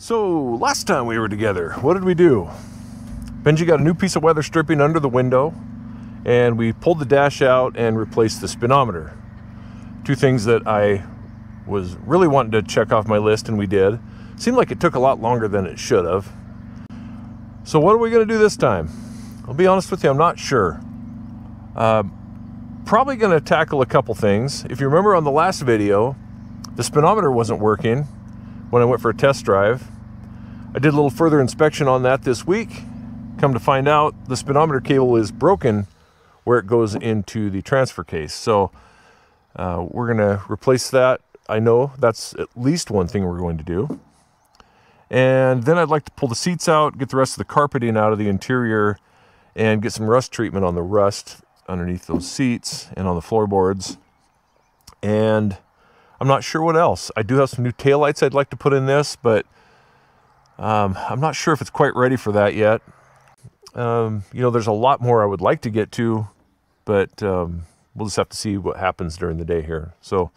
So last time we were together, what did we do? BenJee got a new piece of weather stripping under the window, and we pulled the dash out and replaced the speedometer. Two things that I was really wanting to check off my list, and we did. Seemed like it took a lot longer than it should have. So what are we going to do this time? I'll be honest with you, I'm not sure. Probably going to tackle a couple things. If you remember on the last video, the speedometer wasn't working when I went for a test drive. I did a little further inspection on that this week. Come to find out, the speedometer cable is broken where it goes into the transfer case. So we're going to replace that. I know that's at least one thing we're going to do. And then I'd like to pull the seats out, get the rest of the carpeting out of the interior, and get some rust treatment on the rust underneath those seats and on the floorboards. And I'm not sure what else. I do have some new taillights I'd like to put in this, but I'm not sure if it's quite ready for that yet. You know, there's a lot more I would like to get to, but we'll just have to see what happens during the day here. So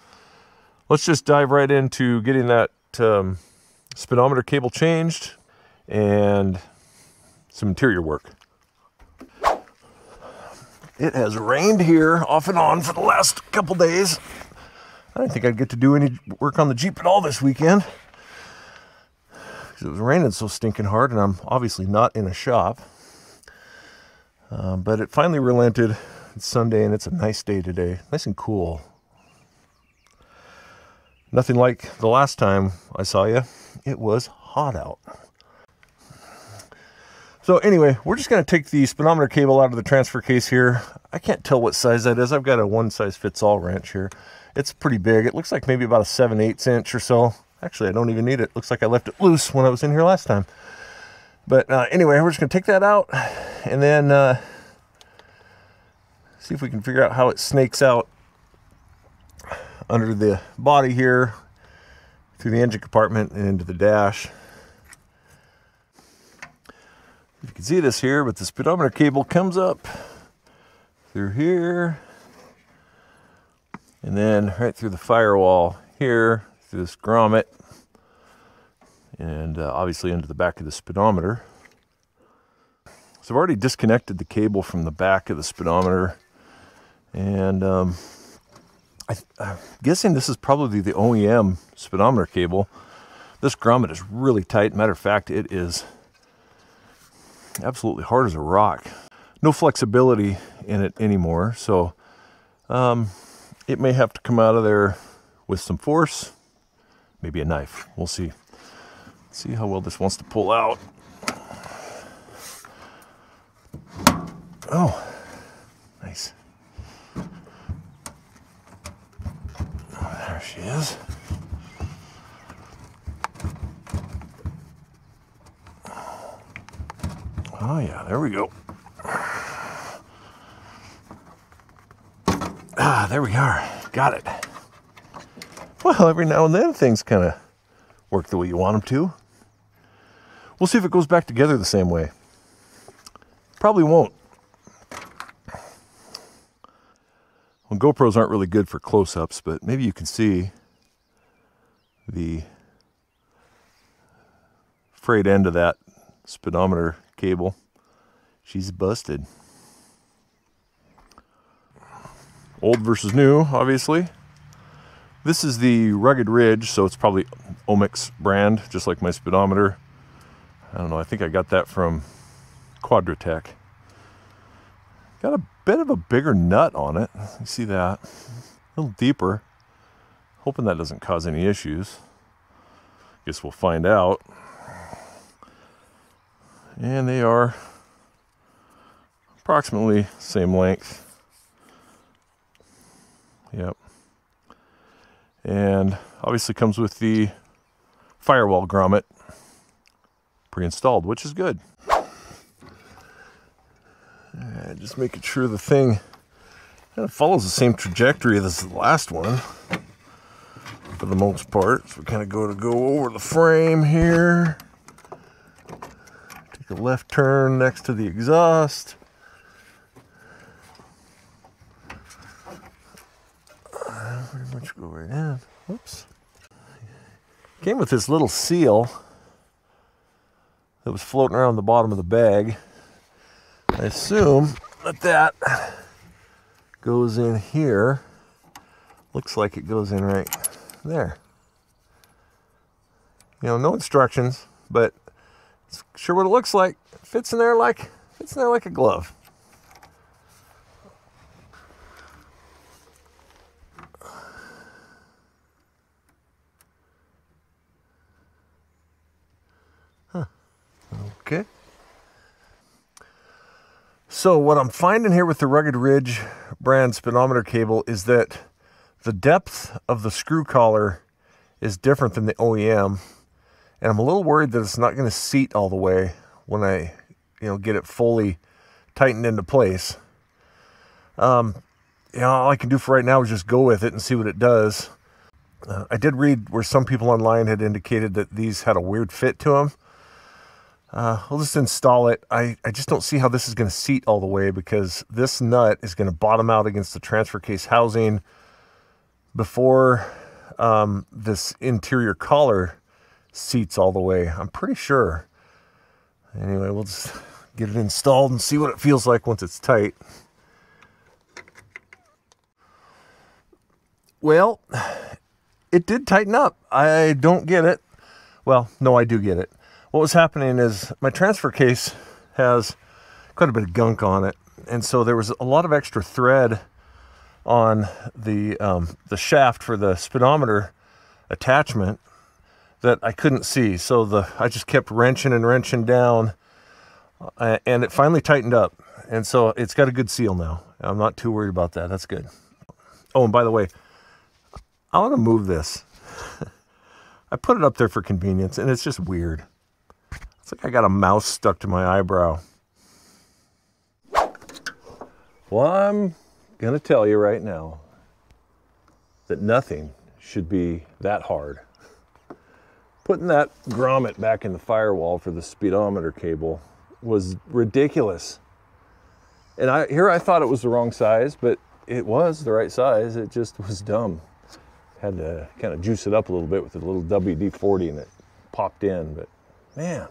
let's just dive right into getting that speedometer cable changed and some interior work. It has rained here off and on for the last couple days. I didn't think I'd get to do any work on the Jeep at all this weekend. It was raining so stinking hard, and I'm obviously not in a shop. But it finally relented. It's Sunday, and it's a nice day today. Nice and cool. Nothing like the last time I saw you. It was hot out. So anyway, we're just going to take the speedometer cable out of the transfer case here. I can't tell what size that is. I've got a one-size-fits-all wrench here. It's pretty big. It looks like maybe about a 7/8 inch or so. Actually, I don't even need it. Looks like I left it loose when I was in here last time. But anyway, we're just going to take that out and then see if we can figure out how it snakes out under the body here, through the engine compartment and into the dash. You can see this here, but the speedometer cable comes up through here and then right through the firewall here, through this grommet, and obviously into the back of the speedometer. So I've already disconnected the cable from the back of the speedometer, and I'm guessing this is probably the OEM speedometer cable. This grommet is really tight. Matter of fact, it is absolutely hard as a rock. No flexibility in it anymore, so it may have to come out of there with some force, maybe a knife. We'll see. See how well this wants to pull out. Oh, nice. Oh, there she is. Oh yeah, there we go. Ah, there we are. Got it. Well, every now and then things kind of work the way you want them to. We'll see if it goes back together the same way. Probably won't. Well, GoPros aren't really good for close-ups, but maybe you can see the frayed end of that speedometer cable. She's busted. Old versus new, obviously. This is the Rugged Ridge, so it's probably Omex brand, just like my speedometer. I don't know, I think I got that from Quadratech. Got a bit of a bigger nut on it. You see that? A little deeper. Hoping that doesn't cause any issues. Guess we'll find out. And they are approximately same length. Yep. And obviously comes with the firewall grommet pre-installed, which is good. Just making sure the thing kind of follows the same trajectory as the last one for the most part. So we kind of go over the frame here. Take a left turn next to the exhaust. Pretty much much go right in. Whoops. Came with this little seal that was floating around the bottom of the bag. I assume that that goes in here. Looks like it goes in right there. You know, no instructions, but it's sure what it looks like. It fits in there like a glove. Huh. Okay. So what I'm finding here with the Rugged Ridge brand speedometer cable is that the depth of the screw collar is different than the OEM. And I'm a little worried that it's not going to seat all the way when I, get it fully tightened into place. All I can do for right now is just go with it and see what it does. I did read where some people online had indicated that these had a weird fit to them. I'll just install it. I just don't see how this is going to seat all the way, because this nut is going to bottom out against the transfer case housing before this interior collar seats all the way. I'm pretty sure. Anyway, we'll just get it installed and see what it feels like once it's tight. Well, it did tighten up. I don't get it. Well, no, I do get it. What was happening is my transfer case has quite a bit of gunk on it, and so there was a lot of extra thread on the shaft for the speedometer attachment that I couldn't see. So I just kept wrenching and wrenching down, and it finally tightened up. And so it's got a good seal now. I'm not too worried about that. That's good. Oh, and by the way, I want to move this. I put it up there for convenience, and it's just weird. It's like I got a mouse stuck to my eyebrow. Well, I'm going to tell you right now that nothing should be that hard. Putting that grommet back in the firewall for the speedometer cable was ridiculous. And I thought it was the wrong size, but it was the right size. It just was dumb. Had to kind of juice it up a little bit with a little WD-40, and it popped in, but man.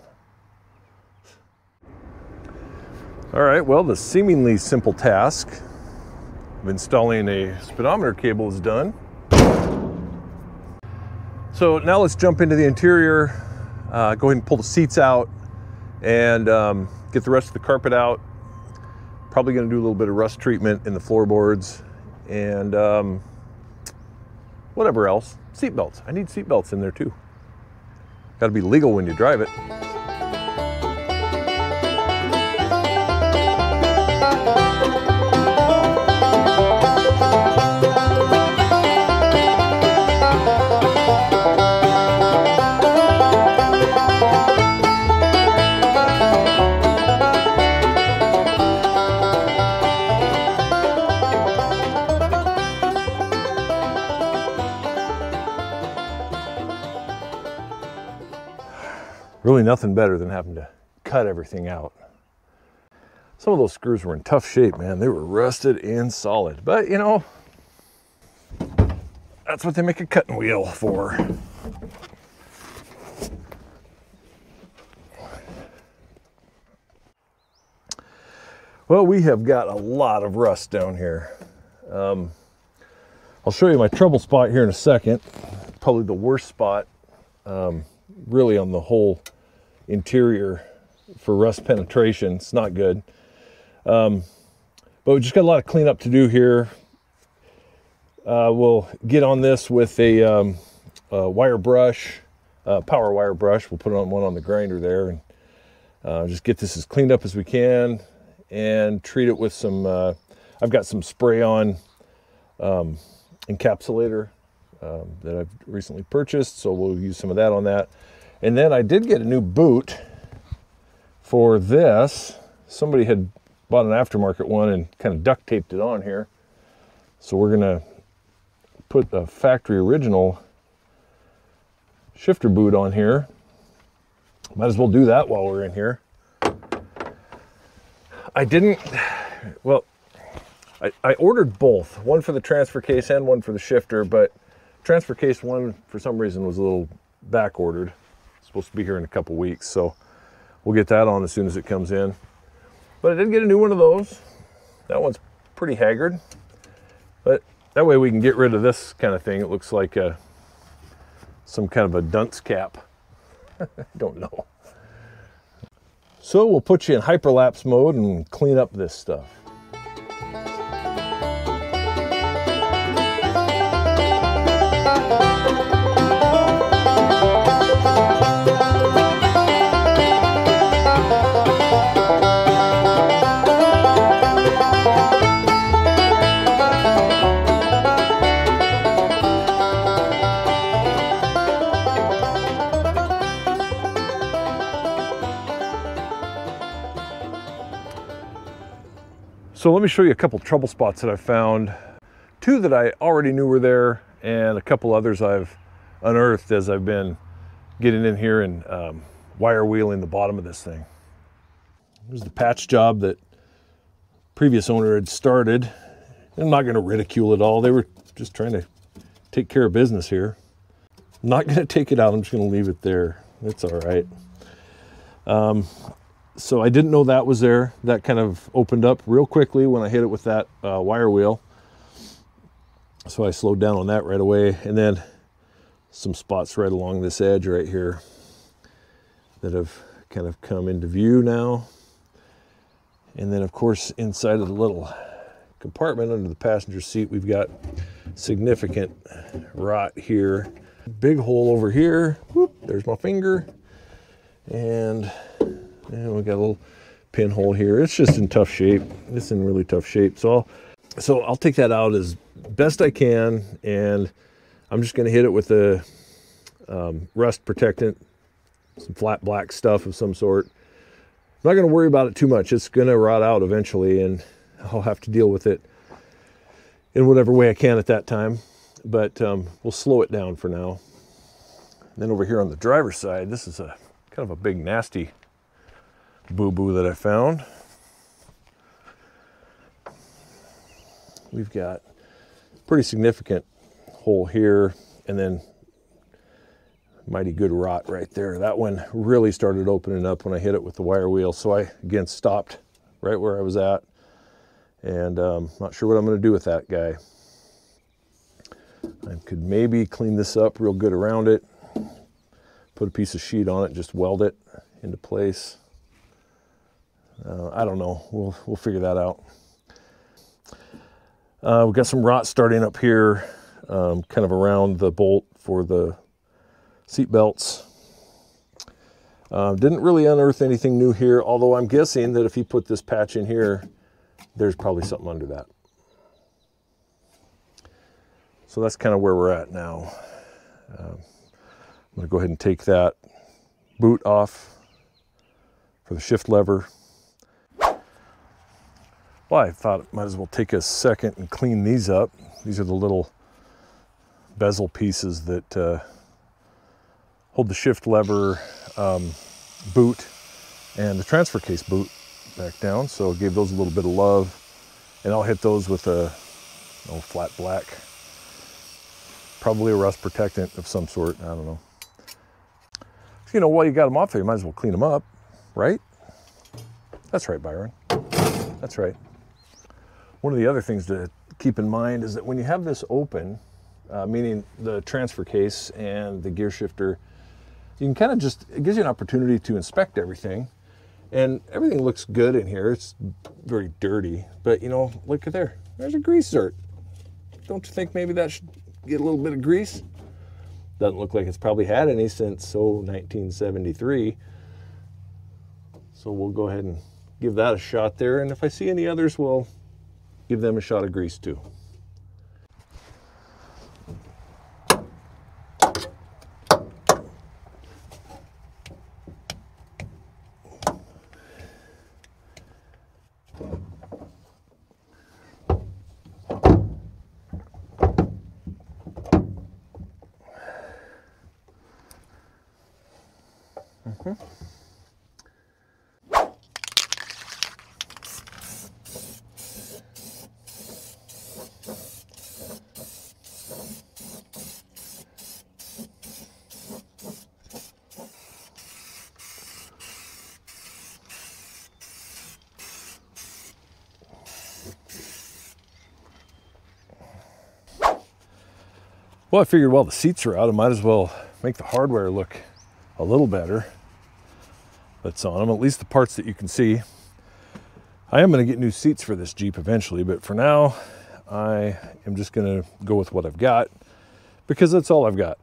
All right, well, the seemingly simple task of installing a speedometer cable is done. So now let's jump into the interior, go ahead and pull the seats out, and get the rest of the carpet out. Probably gonna do a little bit of rust treatment in the floorboards, and whatever else. Seat belts, I need seat belts in there too. Gotta be legal when you drive it. Really nothing better than having to cut everything out. Some of those screws were in tough shape, man. They were rusted and solid, but that's what they make a cutting wheel for. Well, we have got a lot of rust down here. I'll show you my trouble spot here in a second. Probably the worst spot, really, on the whole interior for rust penetration. It's not good. But we just got a lot of cleanup to do here. We'll get on this with a wire brush, power wire brush. We'll put one on the grinder there, and just get this as cleaned up as we can, and treat it with some, I've got some spray-on encapsulator that I've recently purchased, so we'll use some of that on that. And then I did get a new boot for this. Somebody had bought an aftermarket one and kind of duct taped it on here. So we're gonna put the factory original shifter boot on here. Might as well do that while we're in here. I ordered both, one for the transfer case and one for the shifter, but transfer case one for some reason was a little back ordered. It's supposed to be here in a couple weeks, so we'll get that on as soon as it comes in. But I did get a new one of those. That one's pretty haggard, but that way we can get rid of this kind of thing. It looks like some kind of a dunce cap. I don't know. So we'll put you in hyperlapse mode and clean up this stuff. So let me show you a couple trouble spots that I found. Two that I already knew were there, and a couple others I've unearthed as I've been getting in here and wire wheeling the bottom of this thing. Here's the patch job that previous owner had started. I'm not going to ridicule it all. They were just trying to take care of business here. I'm not going to take it out. I'm just going to leave it there. It's all right. So I didn't know that was there. That kind of opened up real quickly when I hit it with that wire wheel. So I slowed down on that right away. And then some spots right along this edge right here that have kind of come into view now. And then of course inside of the little compartment under the passenger seat, we've got significant rot here. Big hole over here. Whoop, there's my finger. And we got a little pinhole here. It's just in tough shape. It's in really tough shape. So I'll take that out as best I can, and I'm just going to hit it with a rust protectant, some flat black stuff of some sort. I'm not going to worry about it too much. It's going to rot out eventually, and I'll have to deal with it in whatever way I can at that time. But we'll slow it down for now. And then over here on the driver's side, this is a kind of a big nasty boo-boo that I found. We've got pretty significant hole here, and then mighty good rot right there. That one really started opening up when I hit it with the wire wheel. So I again stopped right where I was at, and not sure what I'm going to do with that guy. I could maybe clean this up real good around it, put a piece of sheet on it, just weld it into place. I don't know. We'll figure that out. We've got some rot starting up here, kind of around the bolt for the seat belts. Didn't really unearth anything new here, although I'm guessing that if he put this patch in here, there's probably something under that. So that's kind of where we're at now. I'm going to go ahead and take that boot off for the shift lever. Well, I thought it might as well take a second and clean these up. These are the little bezel pieces that hold the shift lever boot and the transfer case boot back down. So I gave those a little bit of love, and I'll hit those with a flat black, probably a rust protectant of some sort. I don't know. You know, while you got them off there, you might as well clean them up, right? That's right, Byron. That's right. One of the other things to keep in mind is that when you have this open, meaning the transfer case and the gear shifter, you can kind of just, it gives you an opportunity to inspect everything. And everything looks good in here. It's very dirty, but you know, look at there. There's a grease zert. Don't you think maybe that should get a little bit of grease? Doesn't look like it's probably had any since 1973. So we'll go ahead and give that a shot there. And if I see any others, we'll give them a shot of grease too. Well, I figured while the seats are out, I might as well make the hardware look a little better that's on them, at least the parts that you can see. I am going to get new seats for this Jeep eventually, but for now, I am just going to go with what I've got because that's all I've got.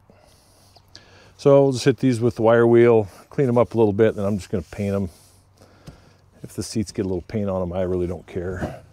So I'll just hit these with the wire wheel, clean them up a little bit, and then I'm just going to paint them. If the seats get a little paint on them, I really don't care.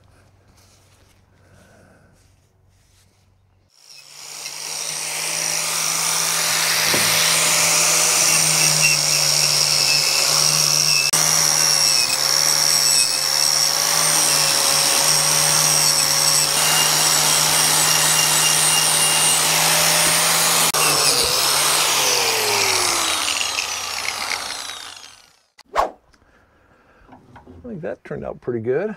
I think that turned out pretty good.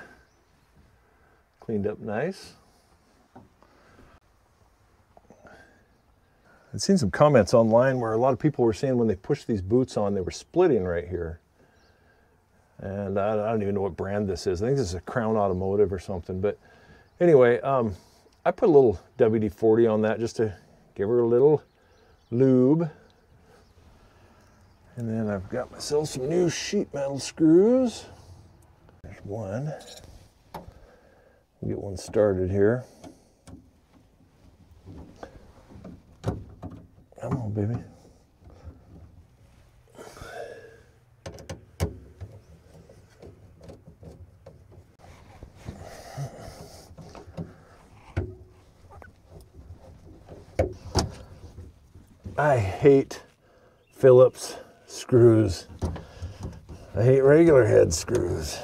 Cleaned up nice. I've seen some comments online where a lot of people were saying when they pushed these boots on, they were splitting right here. And I don't even know what brand this is. I think this is a Crown Automotive or something. But anyway, I put a little WD-40 on that just to give her a little lube. And then I've got myself some new sheet metal screws. There's one. We'll get one started here. Come on, baby. I hate Phillips screws. I hate regular head screws.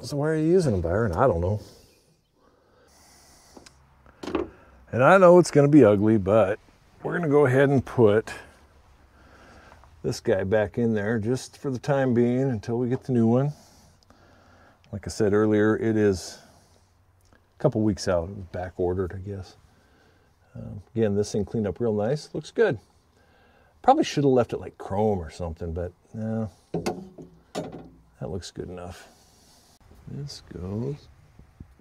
So why are you using them, Byron? I don't know. And I know it's going to be ugly, but we're going to go ahead and put this guy back in there just for the time being until we get the new one. Like I said earlier, it is a couple weeks out, back ordered, I guess. Again, this thing cleaned up real nice. Looks good. Probably should have left it like chrome or something, but no, that looks good enough. This goes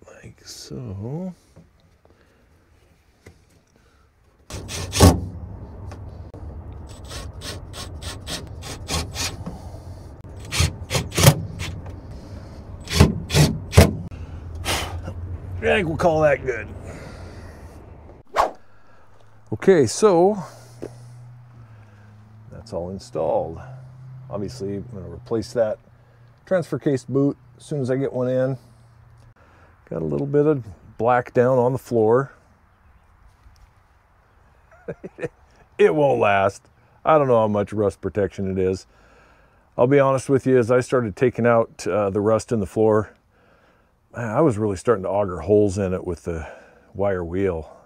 like so. I think we'll call that good. Okay, so that's all installed. Obviously, I'm going to replace that transfer case boot as soon as I get one in. Got a little bit of black down on the floor. It won't last. I don't know how much rust protection it is. I'll be honest with you, as I started taking out the rust in the floor, I was really starting to auger holes in it with the wire wheel.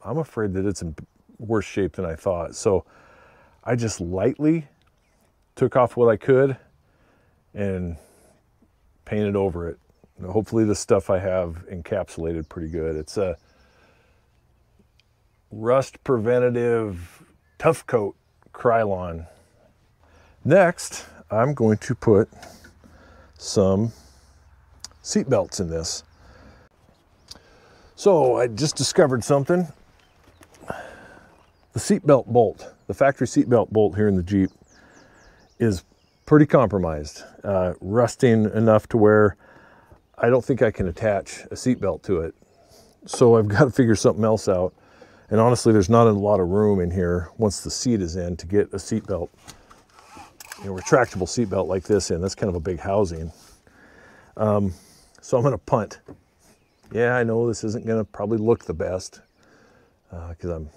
I'm afraid that it's in worse shape than I thought. So I just lightly took off what I could and painted over it. Hopefully the stuff I have encapsulated pretty good. It's a rust preventative tough coat Krylon. Next, I'm going to put some seat belts in this. So I just discovered something. The seat belt bolt, the factory seat belt bolt here in the Jeep is pretty compromised, rusting enough to where I don't think I can attach a seat belt to it. So I've got to figure something else out. And honestly, there's not a lot of room in here once the seat is in to get a seat belt, retractable seat belt like this in. That's kind of a big housing. So I'm going to punt. Yeah, I know this isn't going to probably look the best because I'm,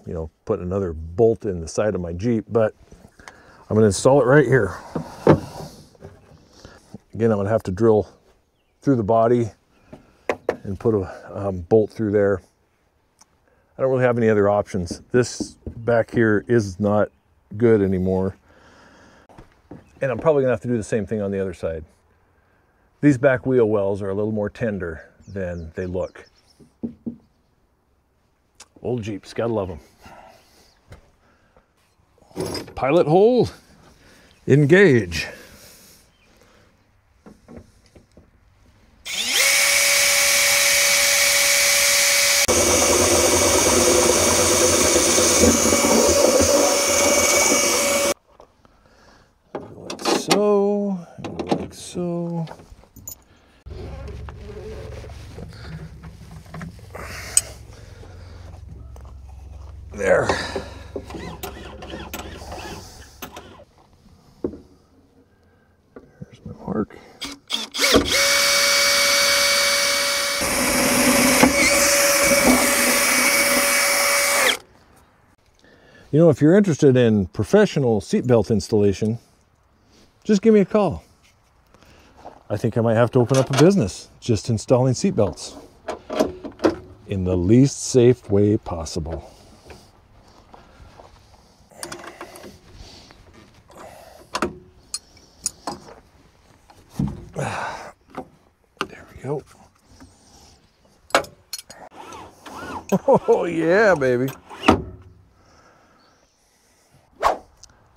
putting another bolt in the side of my Jeep, but I'm going to install it right here. Again, I'm going to have to drill through the body and put a bolt through there. I don't really have any other options. This back here is not good anymore. And I'm probably going to have to do the same thing on the other side. These back wheel wells are a little more tender than they look. Old Jeeps, gotta love them. Pilot hole, engage. You know, if you're interested in professional seatbelt installation, just give me a call. I think I might have to open up a business just installing seatbelts in the least safe way possible. There we go. Oh yeah, baby.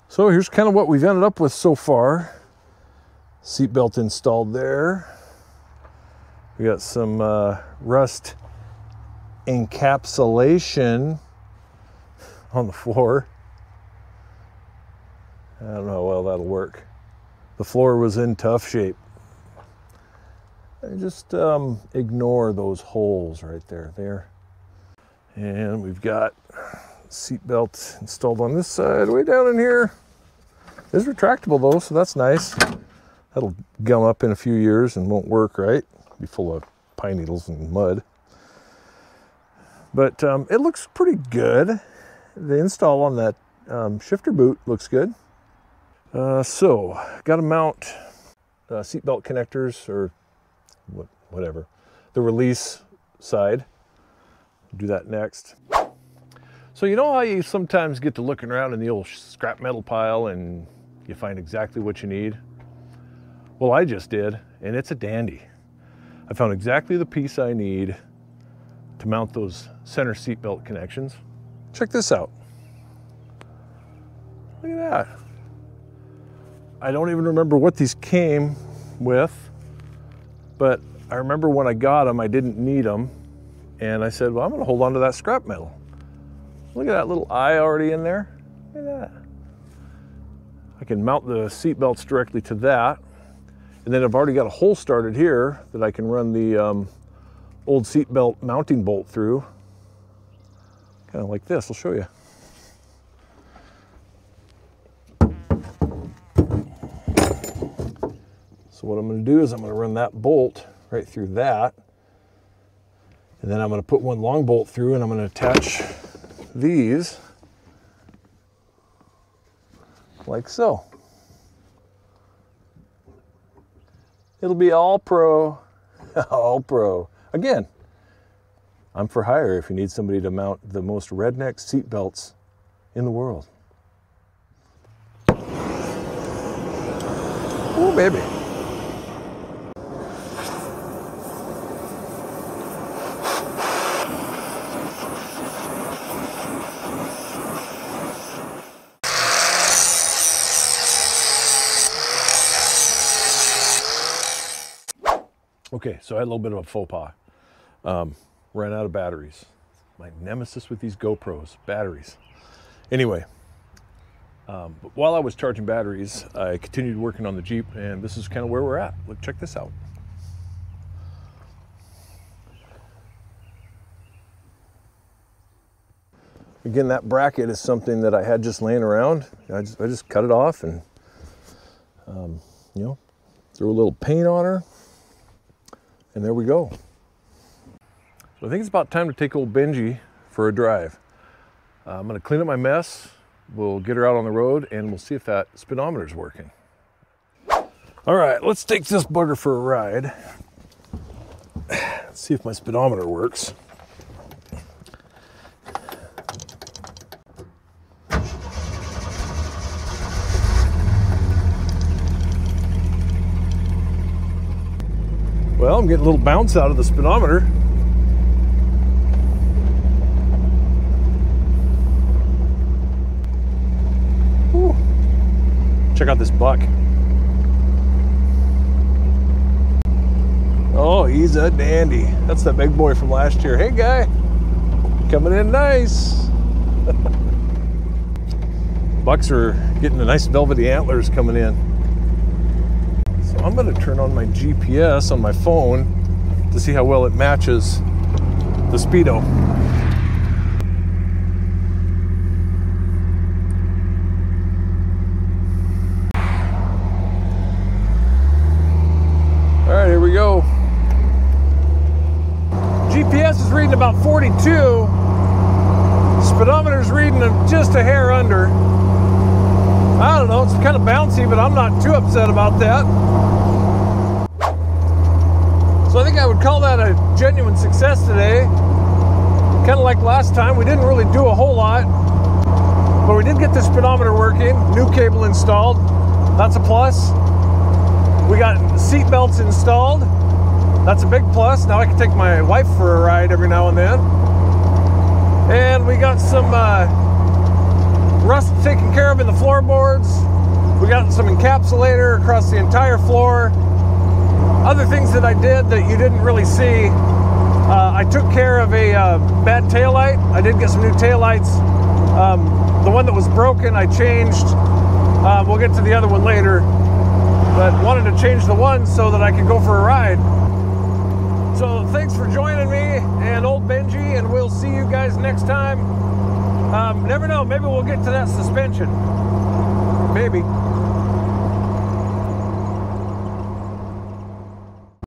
So here's kind of what we've ended up with so far. Seatbelt installed there. We got some rust encapsulation on the floor. I don't know how well that'll work. The floor was in tough shape. And just ignore those holes right there. And we've got seatbelt installed on this side, way down in here. It's retractable though, so that's nice. That'll gum up in a few years and won't work right. Be full of pine needles and mud. But it looks pretty good. The install on that shifter boot looks good. So, got to mount seatbelt connectors or whatever. The release side. Do that next. So you know how you sometimes get to looking around in the old scrap metal pile and you find exactly what you need? Well, I just did, and it's a dandy. I found exactly the piece I need to mount those center seatbelt connections. Check this out. Look at that. I don't even remember what these came with, but I remember when I got them, I didn't need them. And I said, well, I'm gonna hold on to that scrap metal. Look at that little eye already in there. Look at that. I can mount the seat belts directly to that. And then I've already got a hole started here that I can run the old seat belt mounting bolt through. Kind of like this, I'll show you. So what I'm gonna do is I'm gonna run that bolt right through that. And then I'm gonna put one long bolt through and I'm gonna attach these like so. It'll be all pro, all pro. Again, I'm for hire if you need somebody to mount the most redneck seat belts in the world. Oh, baby. Okay, so I had a little bit of a faux pas. Ran out of batteries. My nemesis with these GoPros, batteries. Anyway, but while I was charging batteries, I continued working on the Jeep, and this is kind of where we're at. Look, check this out. Again, that bracket is something that I had just laying around. I just cut it off and, you know, threw a little paint on her. And there we go. So I think it's about time to take old BenJee for a drive. I'm gonna clean up my mess. We'll get her out on the road and we'll see if that speedometer's working. All right, let's take this bugger for a ride. Let's see if my speedometer works. Well, I'm getting a little bounce out of the speedometer. Whew. Check out this buck. Oh, he's a dandy. That's the big boy from last year. Hey, guy. Coming in nice. Bucks are getting the nice velvety antlers coming in. I'm going to turn on my GPS on my phone to see how well it matches the speedo. All right, here we go. GPS is reading about 42. Speedometer's reading just a hair under. I don't know, it's kind of bouncy, but I'm not too upset about that. So I think I would call that a genuine success today. Kind of like last time, we didn't really do a whole lot, but we did get the speedometer working, new cable installed. That's a plus. We got seat belts installed. That's a big plus. Now I can take my wife for a ride every now and then. And we got some rust taken care of in the floorboards. We got some encapsulator across the entire floor. Other things that I did that you didn't really see, I took care of a bad taillight. I did get some new taillights. The one that was broken, I changed. We'll get to the other one later, but wanted to change the one so that I could go for a ride. So thanks for joining me and old BenJee, and we'll see you guys next time. Never know, maybe we'll get to that suspension. Maybe.